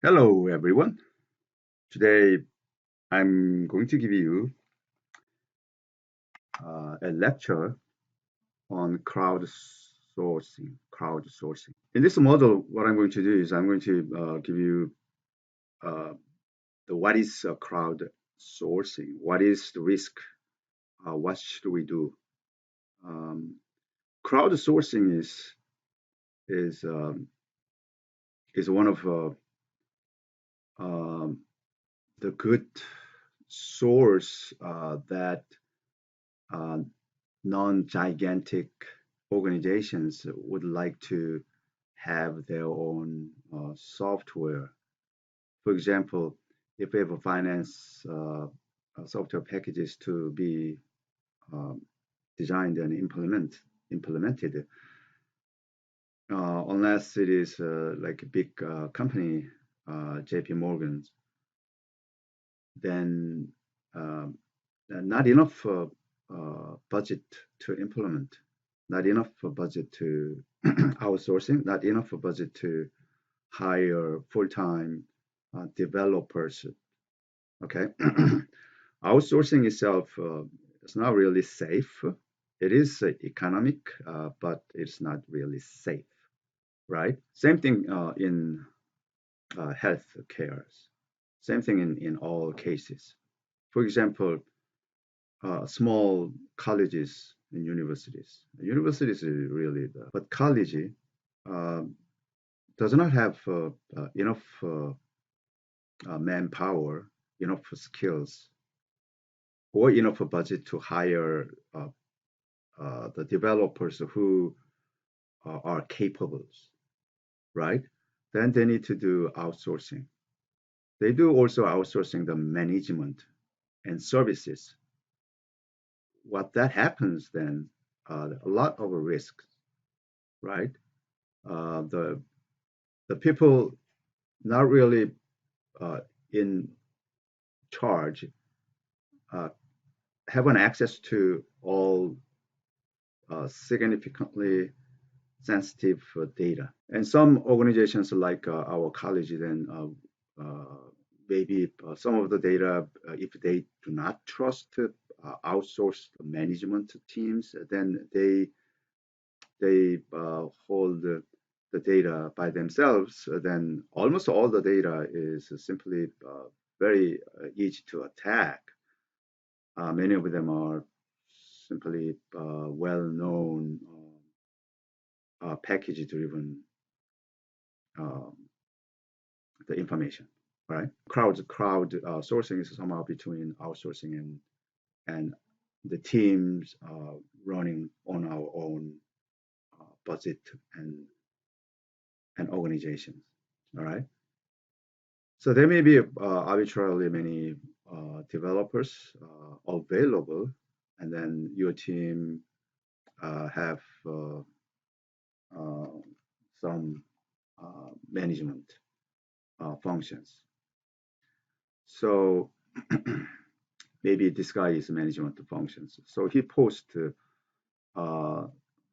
Hello, everyone. Today I'm going to give you a lecture on crowdsourcing. Crowdsourcing. In this model, what I'm going to do is I'm going to give you uh, what is crowdsourcing, what is the risk, what should we do. Um, Crowdsourcing is um, is one of um, the good source that uh, non-gigantic organizations would like to have their own software. For example, if we have a finance software packages to be um, designed and implemented, unless it is like a big company, JP Morgan's, then um, not enough budget to implement, not enough budget to outsourcing, not enough budget to hire full-time developers. Okay, outsourcing itself is not really safe. It is economic, but it's not really safe, right? Same thing in health cares. Same thing in all cases. For example, small colleges and universities. Universities is really but college uh, does not have enough manpower, enough skills, or enough budget to hire the developers who are capable, right? Then they need to do outsourcing. They do also outsourcing the management and services. What that happens then, a lot of risks, right? The people not really uh, in charge uh, have an access to all significantly sensitive data. And some organizations like our college then maybe some of the data, if they do not trust outsourced management teams, then they hold the data by themselves. Then almost all the data is simply very easy to attack. Many of them are simply well-known package-driven um, the information, right? Crowd sourcing is somehow between outsourcing and the teams running on our own budget and organizations. All right. So there may be arbitrarily many developers available, and then your team have uh, some management functions. So maybe this guy is management functions. So he posts uh,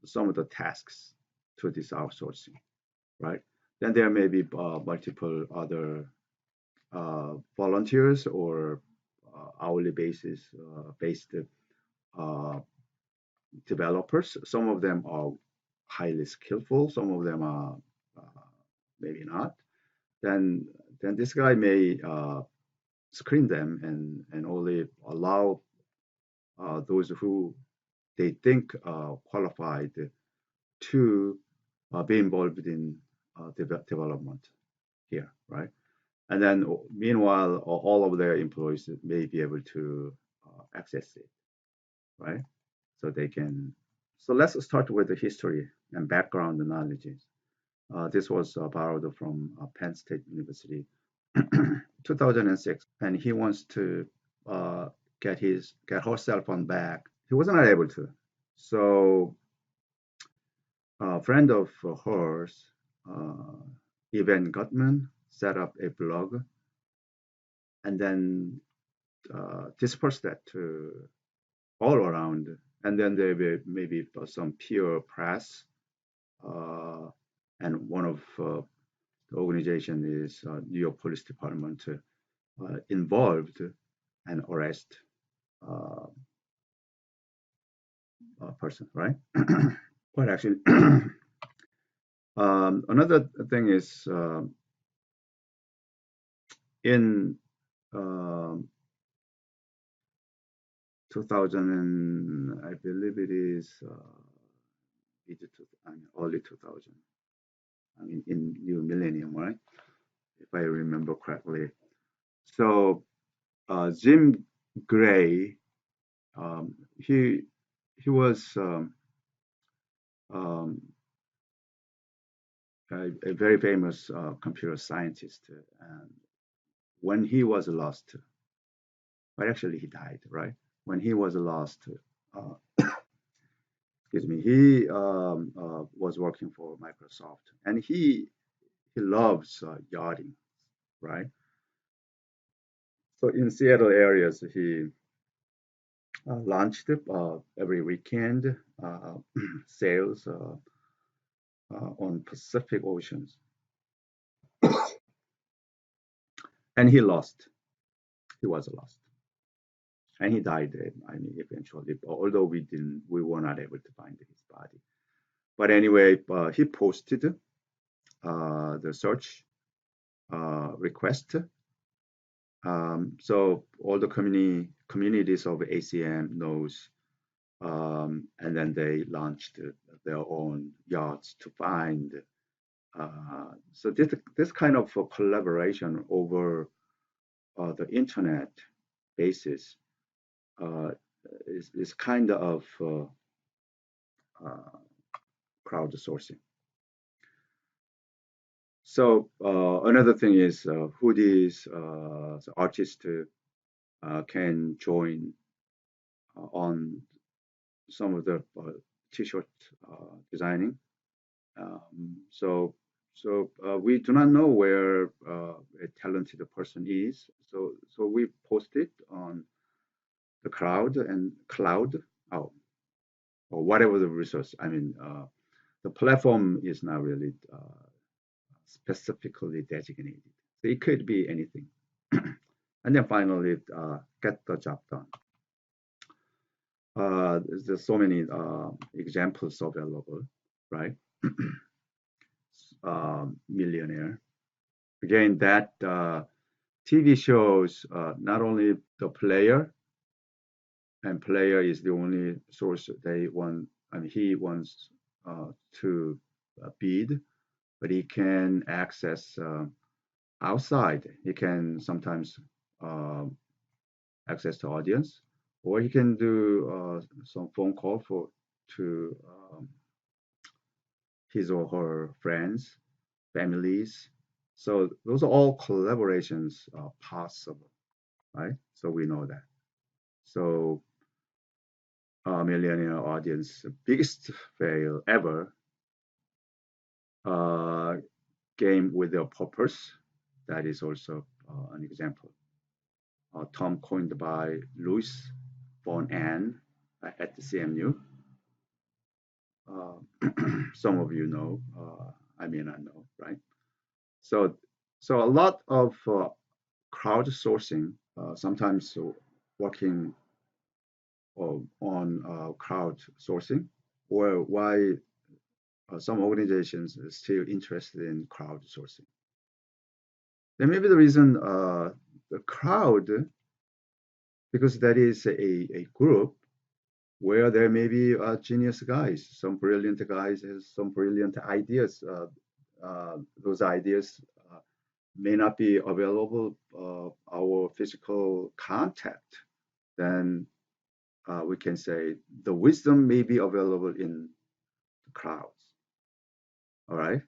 some of the tasks to this outsourcing, right? Then there may be multiple other volunteers or hourly basis based uh, developers. Some of them are highly skillful. Some of them are maybe not. Then then this guy may screen them and only allow those who they think qualified to be involved in development here, right? And then meanwhile, all of their employees may be able to access it, right? So they can. So let's start with the history and background knowledge. This was borrowed from Penn State University, 2006, and he wants to uh, get her cell phone back. He was not able to. So a friend of hers, uh, Evan Gutman, set up a blog and then dispersed that to all around. And then there were maybe some peer press, uh, and one of the organization is New York Police Department involved and arrest uh, a person, right? But actually, another thing is in um 2000, and I believe it is I mean, early 2000. I mean, in new millennium, right? If I remember correctly. So Jim Gray, um, he he was um, a very famous computer scientist, and when he was lost, but actually he died, right? When he was lost, excuse me, he was working for Microsoft, and he loves yachting, right? So in Seattle areas, he launched every weekend sails on Pacific Oceans, and he lost. He was lost, and he died. I mean, eventually, although we were not able to find his body. But anyway, he posted the search request. So all the communities of ACM knows, and then they launched their own yachts to find. So this kind of collaboration over the internet basis uh, is kind of uh, crowdsourcing. So another thing is who these artists can join on some of the t-shirt designing. So we do not know where a talented person is. So we post it on the cloud, oh, or whatever the resource. I mean, the platform is not really specifically designated. So it could be anything. And then finally, get the job done. There's so many examples available, right? Millionaire. Again, that TV shows not only the player, and player is the only source they want, and he wants to bid, but he can access outside. He can sometimes uh, access the audience, or he can do some phone call to his or her friends, families. So those are all collaborations possible, right? So we know that. So millennial audience biggest fail ever uh, game with a purpose. That is also an example. Term coined by Louis von Ahn at the CMU. Some of you know, I may not know, right? So, so a lot of crowdsourcing, sometimes working on crowdsourcing, or why some organizations are still interested in crowdsourcing. There may be the reason the crowd, because that is a group where there may be genius guys, some brilliant guys has some brilliant ideas. Those ideas may not be available our physical contact. Then we can say the wisdom may be available in the crowds. All right.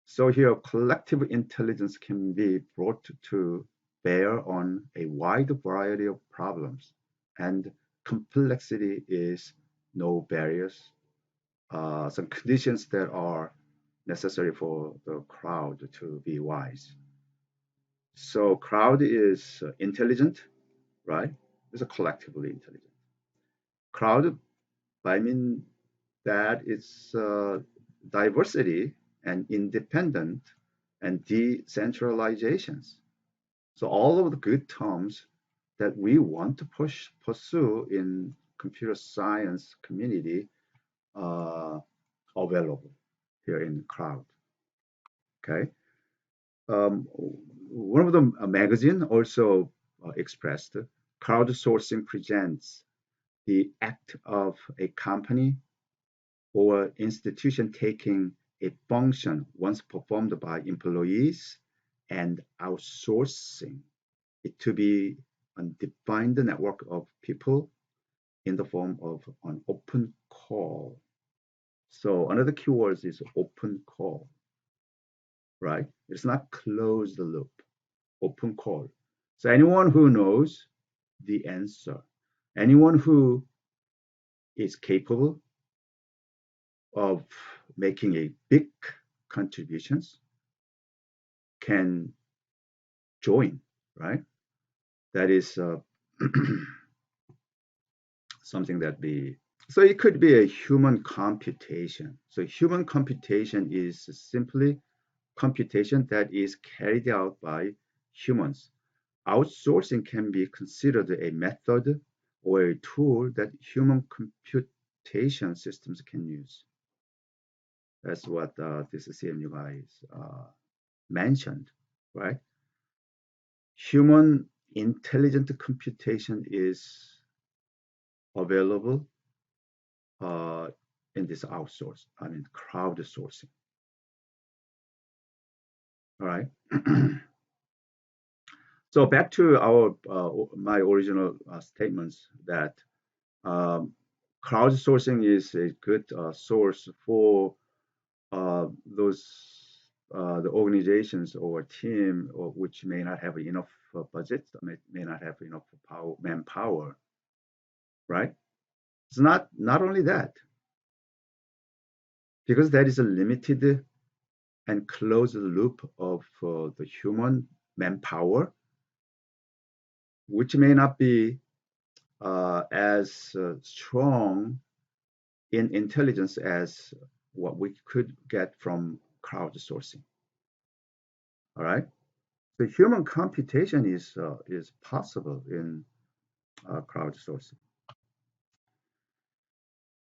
So here, collective intelligence can be brought to bear on a wide variety of problems, and complexity is no barriers. Some conditions that are necessary for the crowd to be wise. So crowd is intelligent, right? It's a collectively intelligent. Crowd, I mean that it's diversity and independent and decentralizations. So all of the good terms that we want to pursue in computer science community are available here in cloud. Okay. One of the magazine also expressed crowdsourcing presents the act of a company or institution taking a function once performed by employees and outsourcing it to be a defined network of people in the form of an open call. So another keyword is open call, right? It's not closed loop, open call. So anyone who knows the answer, anyone who is capable of making a big contributions can join, right? That is something that we, so it could be a human computation. So human computation is simply computation that is carried out by humans. Outsourcing can be considered a method or a tool that human computation systems can use. That's what this CMU guys mentioned, right? Human intelligent computation is available in this crowdsourcing. All right. So back to our my original statements that um, crowdsourcing is a good source for those the organizations or team or which may not have enough budget, may not have enough manpower, right? It's not only that, because there is a limited and closed loop of the human manpower, which may not be as strong in intelligence as what we could get from crowdsourcing. All right. So human computation is possible in crowdsourcing.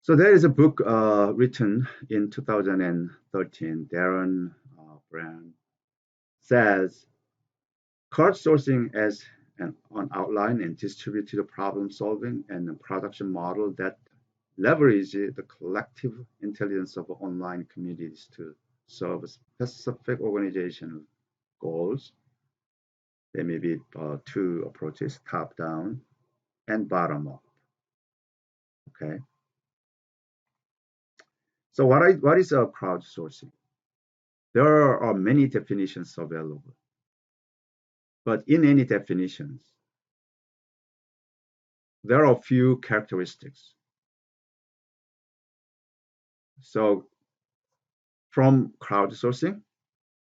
So there is a book written in 2013. Darren Brand says crowdsourcing as an outline and distributed problem solving and production model that leverage the collective intelligence of online communities to serve specific organizational goals. There may be two approaches, top down and bottom up. Okay. So what is crowdsourcing? There are many definitions available, but in any definitions, there are a few characteristics. So from crowdsourcing,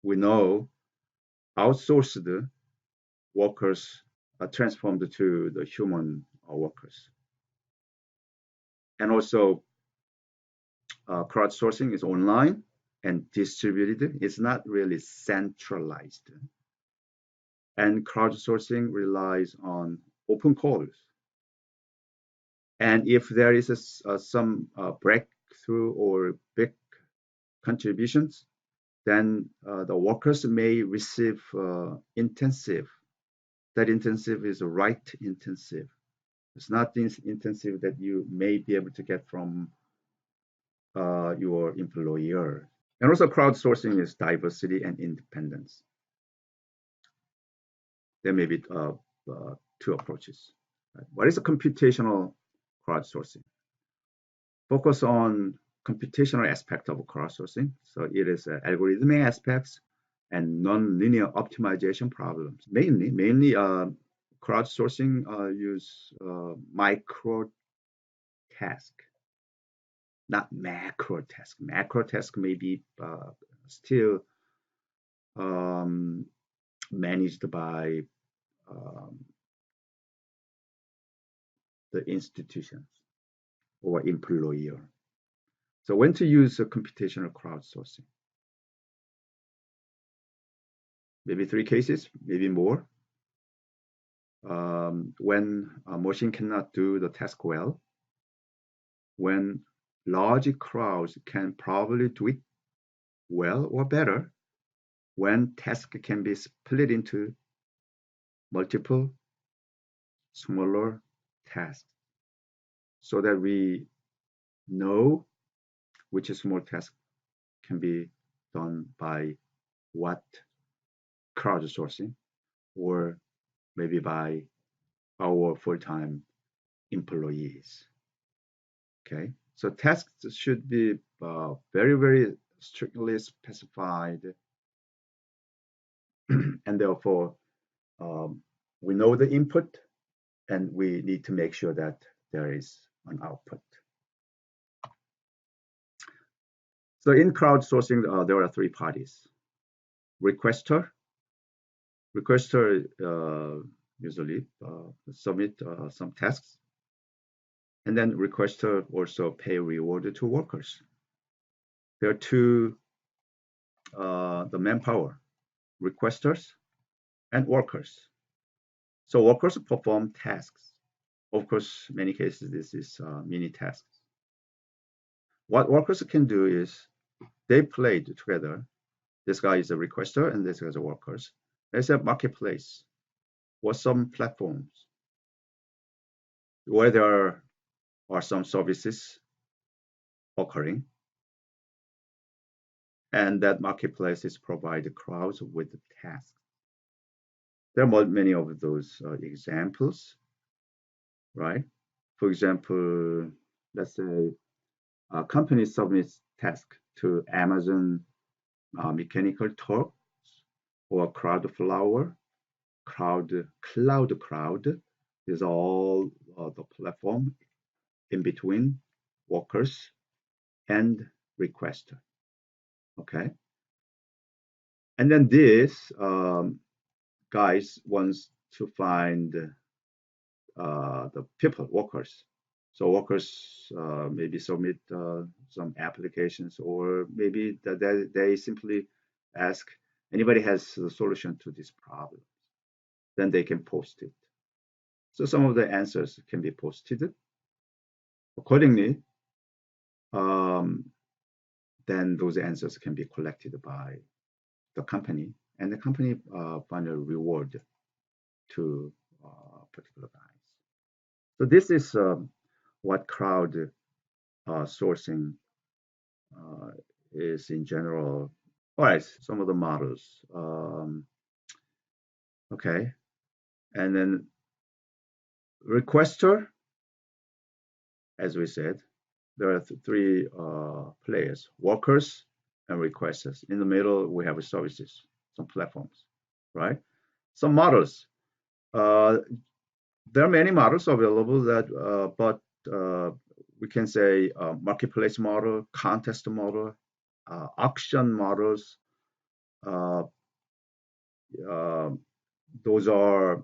we know outsourced workers are transformed to the human workers. And also crowdsourcing is online and distributed. It's not really centralized. And crowdsourcing relies on open calls. And if there is some breakthrough or big contributions, then the workers may receive intensive. That intensive is right intensive. It's not this intensive that you may be able to get from your employer. And also crowdsourcing is diversity and independence. There may be two approaches. What is a computational crowdsourcing? Focus on computational aspect of crowdsourcing. So it is algorithmic aspects and non-linear optimization problems. Mainly crowdsourcing use micro task, not macro task. Macro task may be still managed by um, the institutions or employer. So when to use computational crowdsourcing? maybe 3 cases, maybe more. When a machine cannot do the task well, when large crowds can probably do it well or better, when tasks can be split into multiple smaller tasks so that we know which small task can be done by what crowdsourcing or maybe by our full-time employees. Okay, so tasks should be very, very strictly specified, and therefore we know the input and we need to make sure that there is an output. So in crowdsourcing, there are 3 parties. Requester usually submit some tasks, and then requester also pay reward to workers. There are 2 the manpower, requesters and workers. So workers perform tasks. Of course, many cases this is mini tasks. What workers can do is they played together. This guy is a requester and this guy is a workers. There's a marketplace or some platforms where there are some services occurring, and that marketplace is provide crowds with tasks. There are many of those examples, right? For example, let's say a company submits task to Amazon Mechanical Turks or Crowdflower, Cloud is all the platform in between workers and requester. Okay, and then this guys wants to find the people, workers. So workers maybe submit some applications, or maybe they simply ask, anybody has a solution to this problem? Then they can post it. So some of the answers can be posted. Accordingly, then those answers can be collected by the company, and the company find a reward to particular guys. So this is what crowd sourcing is in general. All right, some of the models. Okay, and then requester, as we said, there are 3 players: workers and requesters. In the middle, we have services, some platforms, right? Some models. There are many models available that, but we can say marketplace model, contest model, auction models. Those are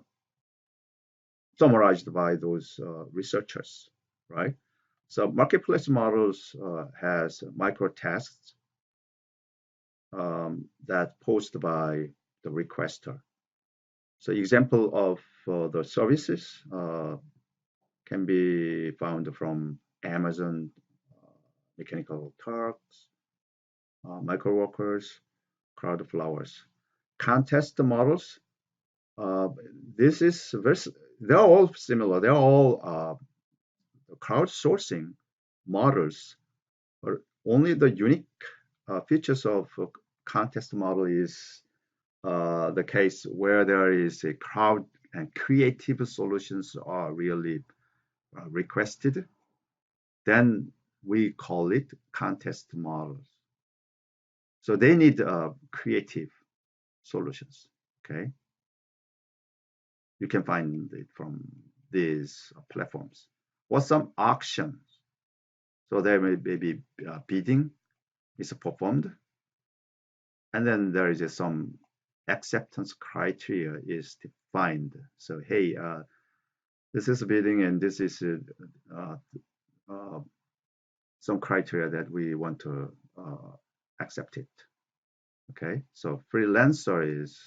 summarized by those researchers, right? So marketplace models has micro tasks that posted by the requester. So example of the services can be found from Amazon Mechanical Turks, Microworkers, Crowdflowers. Contest models, this is they're all similar. They're all crowdsourcing models. But only the unique features of contest model is the case where there is a crowd and creative solutions are really requested. Then we call it contest models. So they need creative solutions. Okay, you can find it from these platforms. Or some auctions. So there may be bidding is performed, and then there is some acceptance criteria is defined. So hey, this is bidding, and this is some criteria that we want to accept it. Okay, so freelancer is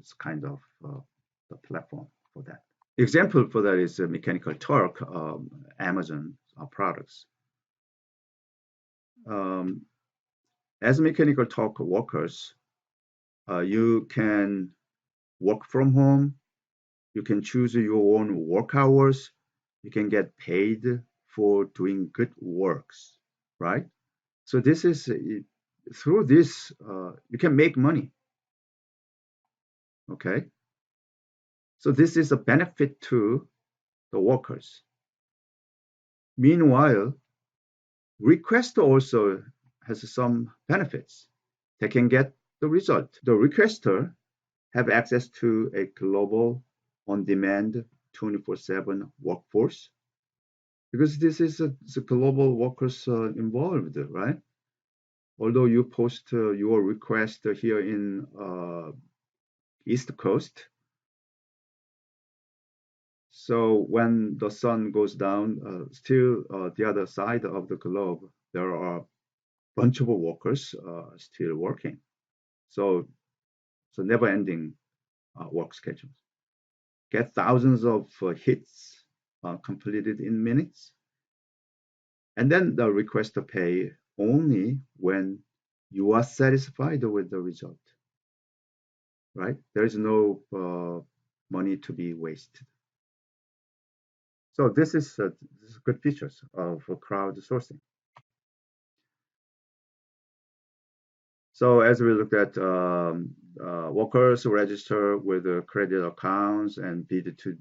is kind of the platform for that. Example for that is Mechanical Turk, Amazon products. As Mechanical Turk workers, you can work from home. You can choose your own work hours. You can get paid for doing good works, right? So this is through this you can make money. Okay, so this is a benefit to the workers. Meanwhile, requester also has some benefits. They can get the result. The requester have access to a global on-demand 24/7 workforce because this is the global workers involved, right? Although you post your request here in East Coast, so when the sun goes down, still the other side of the globe, there are a bunch of workers still working. So never-ending work schedules. Get thousands of hits completed in minutes, and then the requester pay only when you are satisfied with the result, right? There is no money to be wasted. So this is good features of crowdsourcing. So as we looked at workers register with credit accounts and bid to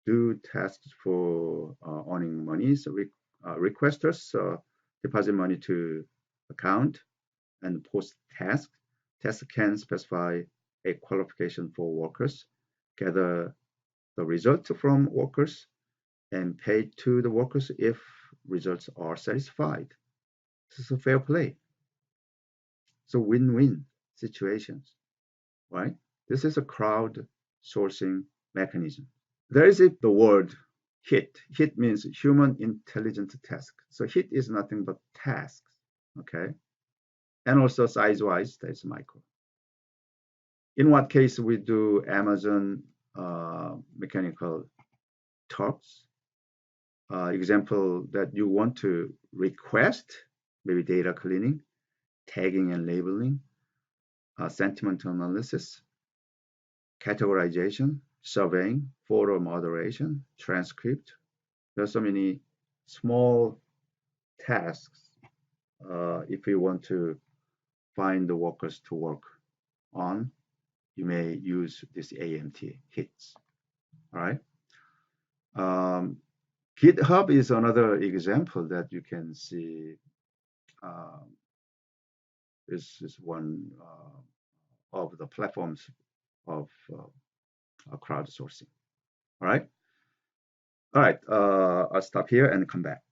do tasks for earning money. So requesters deposit money to account and post task. Task can specify a qualification for workers, gather the result from workers, and pay to the workers if results are satisfied. This is a fair play. So win-win situations, right? This is a crowdsourcing mechanism. There is the word HIT. HIT means human intelligent task. So HIT is nothing but tasks, okay? And also size-wise, that's micro. In what case we do Amazon Mechanical Turks? Example that you want to request, maybe data cleaning, tagging and labeling, sentiment analysis, categorization, surveying, photo moderation, transcript. There's so many small tasks if you want to find the workers to work on. You may use this AMT hits. All right. GitHub is another example that you can see. This is one of the platforms of crowdsourcing. All right. All right. I'll stop here and come back.